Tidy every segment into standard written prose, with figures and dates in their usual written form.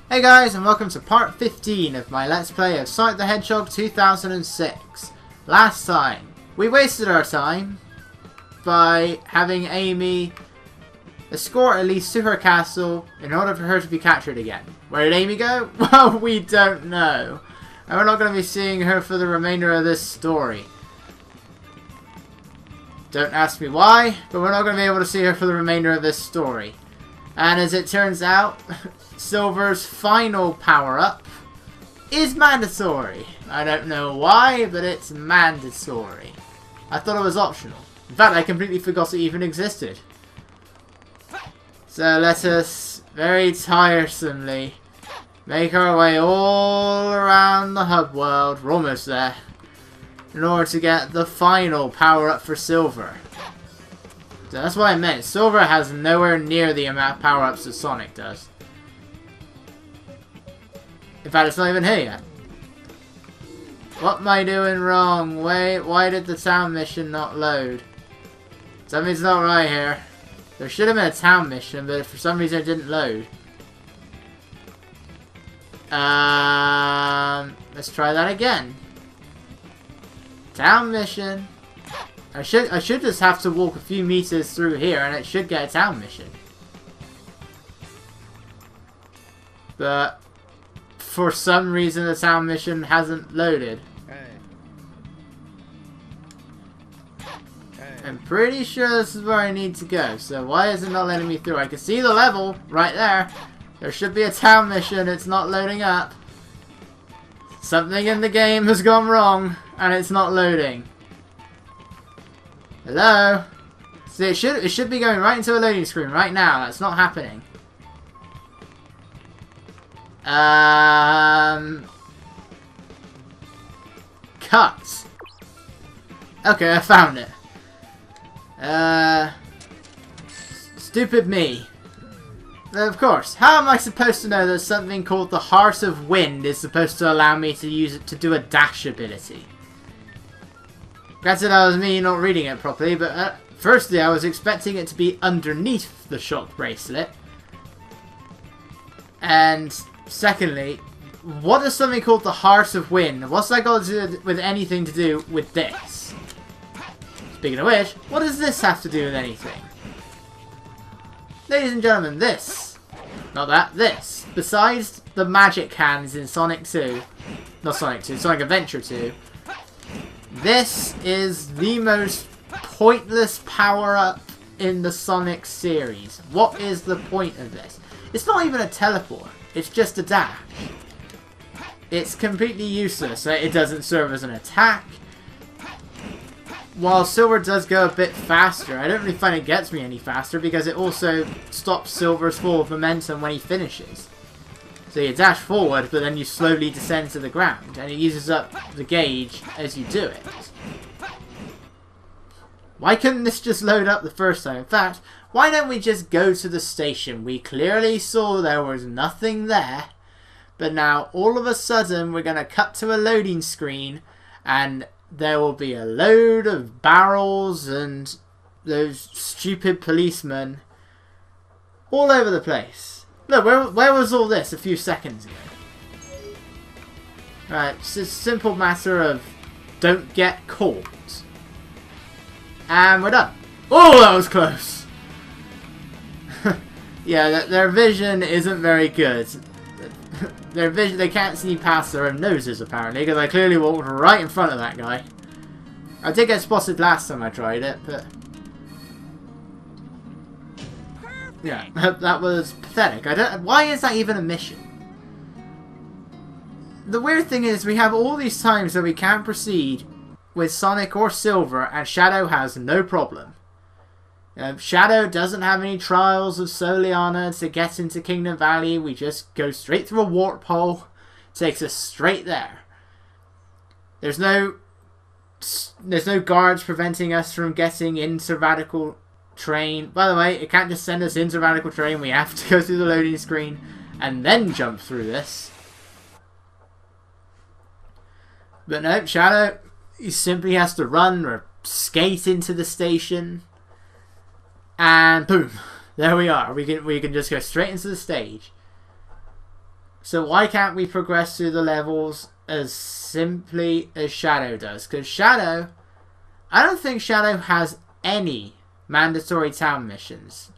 Hey guys, and welcome to part 15 of my Let's Play of Sonic the Hedgehog 2006. Last time, we wasted our time by having Amy escort Elise to her castle in order for her to be captured again. Where did Amy go? Well, we don't know. And we're not going to be seeing her for the remainder of this story. Don't ask me why, but we're not going to be able to see her for the remainder of this story. And as it turns out, Silver's final power-up is mandatory. I don't know why, but it's mandatory. I thought it was optional. In fact, I completely forgot it even existed. So let us, very tiresomely, make our way all around the hub world. We're almost there. In order to get the final power-up for Silver. So that's what I meant. Silver has nowhere near the amount of power-ups that Sonic does. In fact, it's not even here yet. What am I doing wrong? Why did the town mission not load? Something's not right here. There should have been a town mission, but for some reason it didn't load. Let's try that again. Town mission. I should just have to walk a few meters through here and it should get a town mission. But for some reason the town mission hasn't loaded. I'm pretty sure this is where I need to go. So why is it not letting me through? I can see the level right there. There should be a town mission. It's not loading up. Something in the game has gone wrong and it's not loading. Hello? See, it should be going right into a loading screen right now. That's not happening. Cut. Okay, I found it. Stupid me. Of course. How am I supposed to know that something called the Heart of Wind is supposed to allow me to use it to do a dash ability? Granted, that was me not reading it properly, but firstly, I was expecting it to be underneath the shock bracelet. And secondly, what is something called the Heart of Wind? What's that got to do with anything to do with this? Speaking of which, what does this have to do with anything? Ladies and gentlemen, this. Not that, this. Besides the magic hands in Sonic 2, not Sonic 2, Sonic Adventure 2, this is the most pointless power-up in the Sonic series. What is the point of this? It's not even a teleport. It's just a dash. It's completely useless. It doesn't serve as an attack. While Silver does go a bit faster, I don't really find it gets me any faster because it also stops Silver's fall of momentum when he finishes. So you dash forward, but then you slowly descend to the ground, and it uses up the gauge as you do it. Why couldn't this just load up the first time? In fact, why don't we just go to the station? We clearly saw there was nothing there, but now all of a sudden we're going to cut to a loading screen, and there will be a load of barrels and those stupid policemen all over the place. Look, where was all this a few seconds ago? Right, it's a simple matter of don't get caught. And we're done. Oh, that was close. Yeah, their vision isn't very good. Their vision, they can't see past their own noses apparently, because I clearly walked right in front of that guy. I did get spotted last time I tried it, but yeah, that was pathetic. Why is that even a mission? The weird thing is we have all these times that we can't proceed with Sonic or Silver, and Shadow has no problem. Shadow doesn't have any trials of Soliana to get into Kingdom Valley. We just go straight through a warp hole. Takes us straight there. There's no guards preventing us from getting into Radical Train. By the way, it can't just send us into Radical Train. We have to go through the loading screen and then jump through this. But no, Shadow, he simply has to run or skate into the station. And boom, there we are. We can just go straight into the stage. So why can't we progress through the levels as simply as Shadow does? Because Shadow, I don't think Shadow has any mandatory town missions.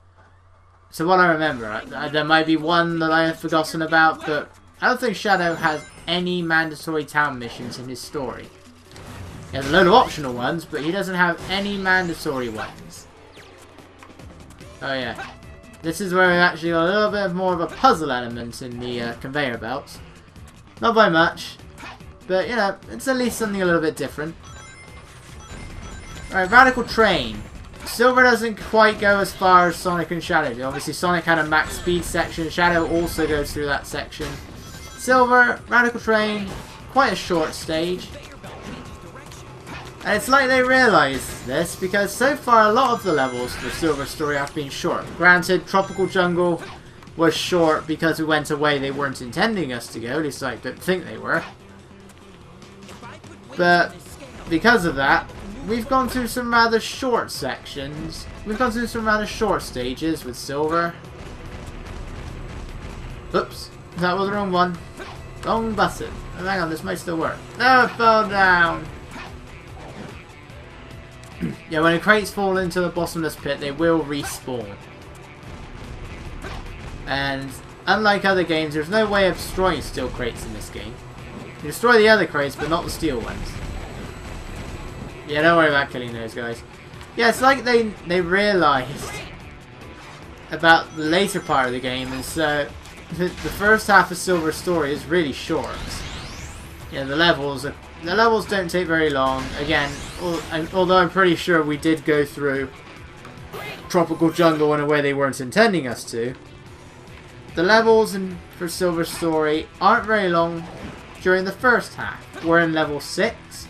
So what I remember, there might be one that I have forgotten about, but I don't think Shadow has any mandatory town missions in his story. He has a load of optional ones, but he doesn't have any mandatory ones. Oh yeah. This is where we've actually got a little bit more of a puzzle element in the conveyor belts. Not by much, but you know, it's at least something a little bit different. Alright, Radical Train. Silver doesn't quite go as far as Sonic and Shadow do. Obviously Sonic had a max speed section, Shadow also goes through that section. Silver, Radical Train, quite a short stage. And it's like they realised this, because so far a lot of the levels for the Silver story have been short. Granted, Tropical Jungle was short because we went away they weren't intending us to go, at least I don't think they were. But because of that, we've gone through some rather short sections. We've gone through some rather short stages with Silver. Oops, that was the wrong one. Wrong button. Oh, hang on, this might still work. No, it fell down. Yeah, when the crates fall into the bottomless pit, they will respawn. And unlike other games, there's no way of destroying steel crates in this game. You destroy the other crates, but not the steel ones. Yeah, don't worry about killing those guys. Yeah, it's like they realised about the later part of the game, and so the first half of Silver's story is really short. Yeah, the levels don't take very long. Again, although I'm pretty sure we did go through Tropical Jungle in a way they weren't intending us to. The levels for Silver's story aren't very long during the first half. We're in level 6.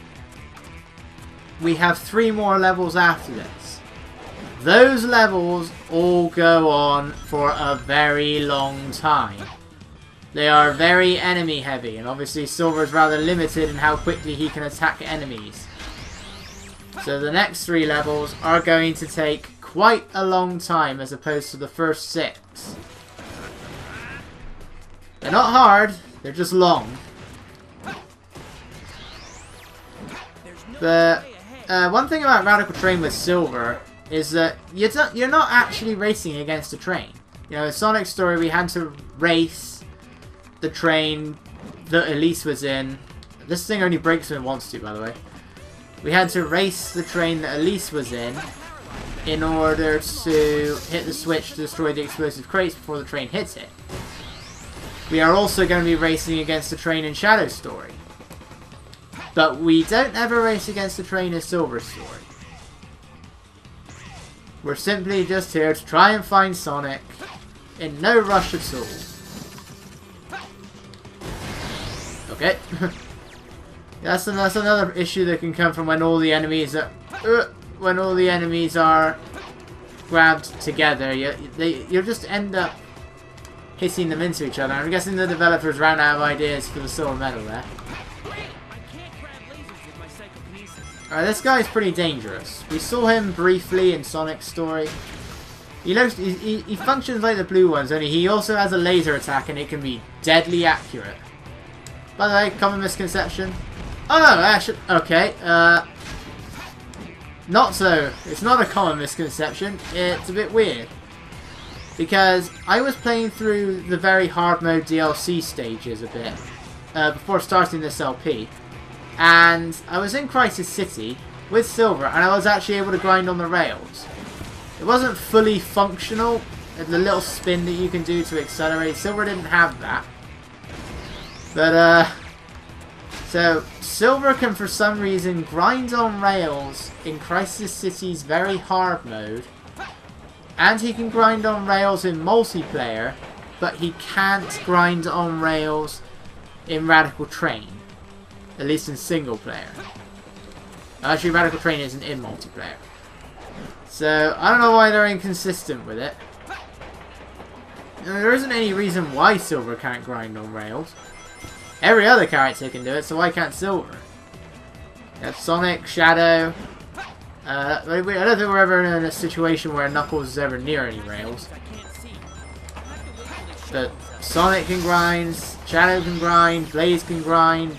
We have 3 more levels after this. Those levels all go on for a very long time. They are very enemy heavy, and obviously Silver is rather limited in how quickly he can attack enemies. So the next 3 levels are going to take quite a long time as opposed to the first 6. They're not hard, they're just long. But one thing about Radical Train with Silver is that you're not actually racing against a train. You know, in Sonic's story we had to race the train that Elise was in. This thing only breaks when it wants to, by the way. We had to race the train that Elise was in order to hit the switch to destroy the explosive crates before the train hits it. We are also going to be racing against the train in Shadow's story. But we don't ever race against the train in Silver's story. We're simply just here to try and find Sonic in no rush at all. Okay. That's another issue that can come from when all the enemies are grabbed together. You'll just end up hitting them into each other. I'm guessing the developers ran out of ideas for the silver medal there. Alright, this guy's pretty dangerous. We saw him briefly in Sonic's story. He functions like the blue ones, only he also has a laser attack and it can be deadly accurate. By the way, common misconception. Oh no, actually, okay. Not so. It's not a common misconception. It's a bit weird. Because I was playing through the very hard mode DLC stages a bit before starting this LP. And I was in Crisis City with Silver and I was actually able to grind on the rails. It wasn't fully functional. The little spin that you can do to accelerate. Silver didn't have that. But, so Silver can for some reason grind on rails in Crisis City's very hard mode. And he can grind on rails in multiplayer, but he can't grind on rails in Radical Train. At least in single player. Actually, Radical Train isn't in multiplayer. So, I don't know why they're inconsistent with it. There isn't any reason why Silver can't grind on rails. Every other character can do it, so why can't Silver? You have Sonic, Shadow. I don't think we're ever in a situation where Knuckles is ever near any rails. But Sonic can grind, Shadow can grind, Blaze can grind,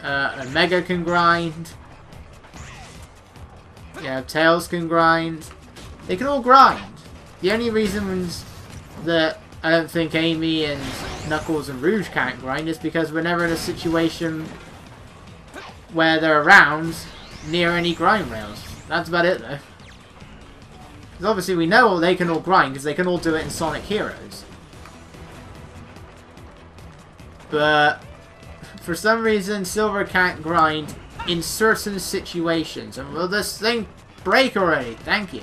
Omega can grind. Yeah, Tails can grind. They can all grind. The only reasons that I don't think Amy and Knuckles and Rouge can't grind is because we're never in a situation where they're around near any grind rails. That's about it though. Because obviously we know they can all grind because they can all do it in Sonic Heroes. But for some reason Silver can't grind in certain situations. And will this thing break already? Thank you.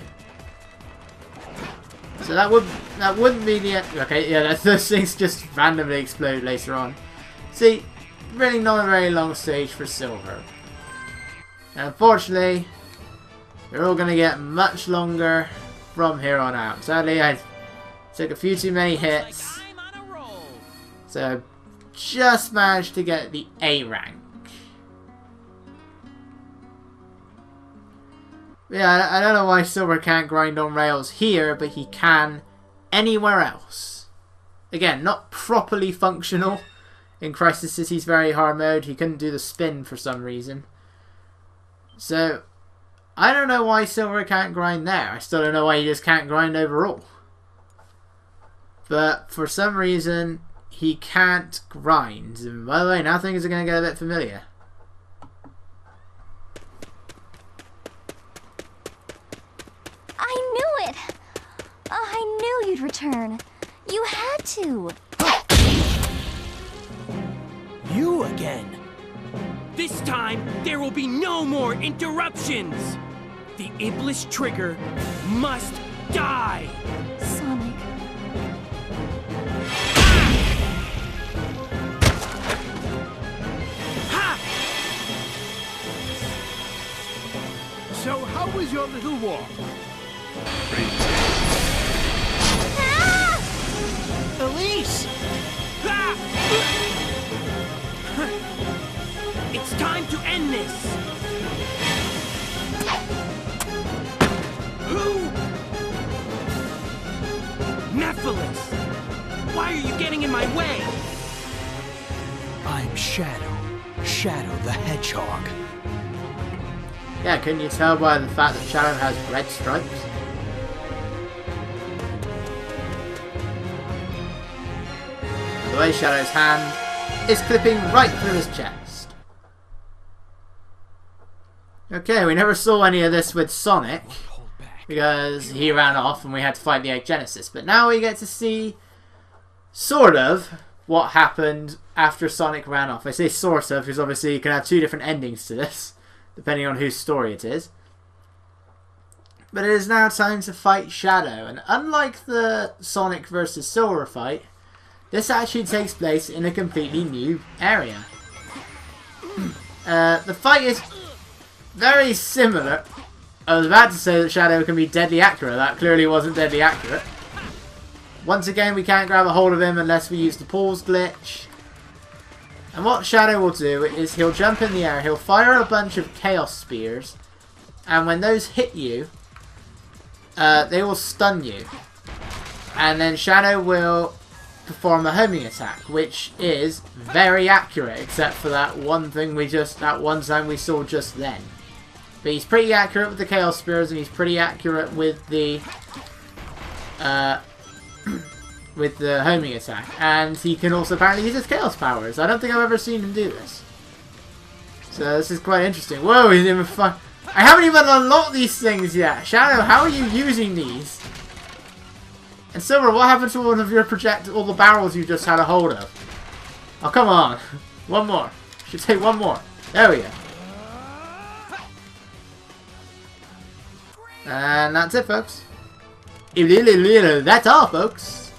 So that wouldn't be the end. Okay, yeah, those things just randomly explode later on. See, really not a very long stage for Silver. And unfortunately, they're all gonna get much longer from here on out. Sadly, I took a few too many hits, so just managed to get the A rank. Yeah, I don't know why Silver can't grind on rails here, but he can anywhere else. Again, not properly functional. In Crisis City's very hard mode, he couldn't do the spin for some reason. So, I don't know why Silver can't grind there. I still don't know why he just can't grind overall. But for some reason, he can't grind. And by the way, now things are going to get a bit familiar. I knew it! I knew you'd return. You had to. You again. This time, there will be no more interruptions! The Iblis Trigger must die! Sonic. Ha! So how was your little walk? Elise! Ha! It's time to end this! Who? Nephilis! Why are you getting in my way? I'm Shadow. Shadow the Hedgehog. Yeah, couldn't you tell by the fact that Shadow has red stripes? The way Shadow's hand is clipping right through his chest. Okay, we never saw any of this with Sonic because he ran off and we had to fight the Egg Genesis. But now we get to see sort of what happened after Sonic ran off. I say sort of because obviously you can have two different endings to this depending on whose story it is. But it is now time to fight Shadow, and unlike the Sonic vs Silver fight, this actually takes place in a completely new area. The fight is very similar. I was about to say that Shadow can be deadly accurate. That clearly wasn't deadly accurate. Once again, we can't grab a hold of him unless we use the pause glitch. And what Shadow will do is he'll jump in the air, he'll fire a bunch of Chaos Spears, and when those hit you, they will stun you. And then Shadow will perform a homing attack, which is very accurate, except for that one thing that one time we saw just then. But he's pretty accurate with the Chaos Spears, and he's pretty accurate with the homing attack. And he can also apparently use his Chaos powers. I don't think I've ever seen him do this. So this is quite interesting. Whoa, he's even fun. I haven't even unlocked these things yet. Shadow, how are you using these? And Silver, what happened to all of your all the barrels you just had a hold of? Oh, come on. One more. Should take one more. There we go. And that's it, folks. That's all, folks.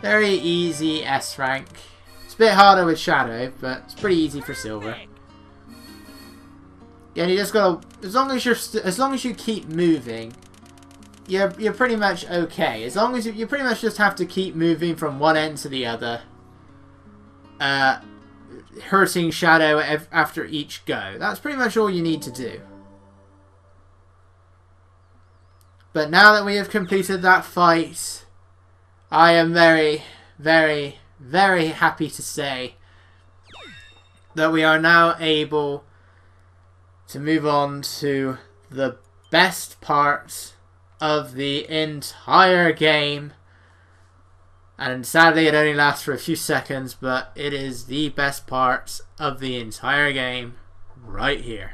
Very easy S rank. It's a bit harder with Shadow, but it's pretty easy for Silver. Yeah, you just gotta, as long as you keep moving, you're pretty much okay. As long as you pretty much just have to keep moving from one end to the other, hurting Shadow after each go. That's pretty much all you need to do. But now that we have completed that fight, I am very, very, very happy to say that we are now able to move on to the best part of the entire game. And sadly it only lasts for a few seconds, but it is the best part of the entire game right here.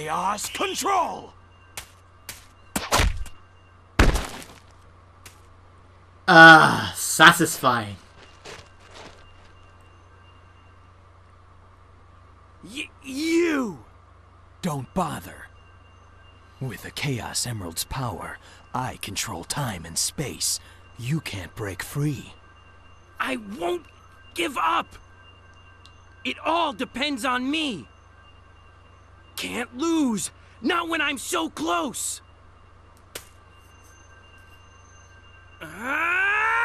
Chaos control! Ah, satisfying. You! Don't bother. With the Chaos Emerald's power, I control time and space. You can't break free. I won't give up! It all depends on me! Can't lose! Not when I'm so close! Ah!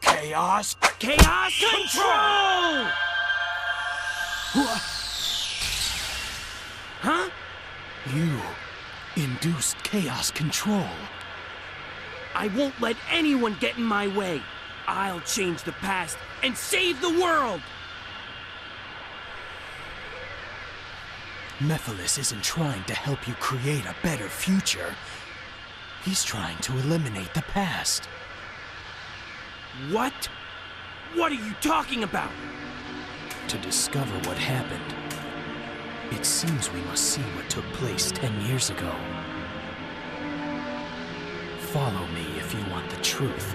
Chaos! Chaos control! Huh? You induced Chaos control. I won't let anyone get in my way. I'll change the past and save the world! Mephiles isn't trying to help you create a better future. He's trying to eliminate the past. What? What are you talking about? To discover what happened, it seems we must see what took place 10 years ago. Follow me if you want the truth.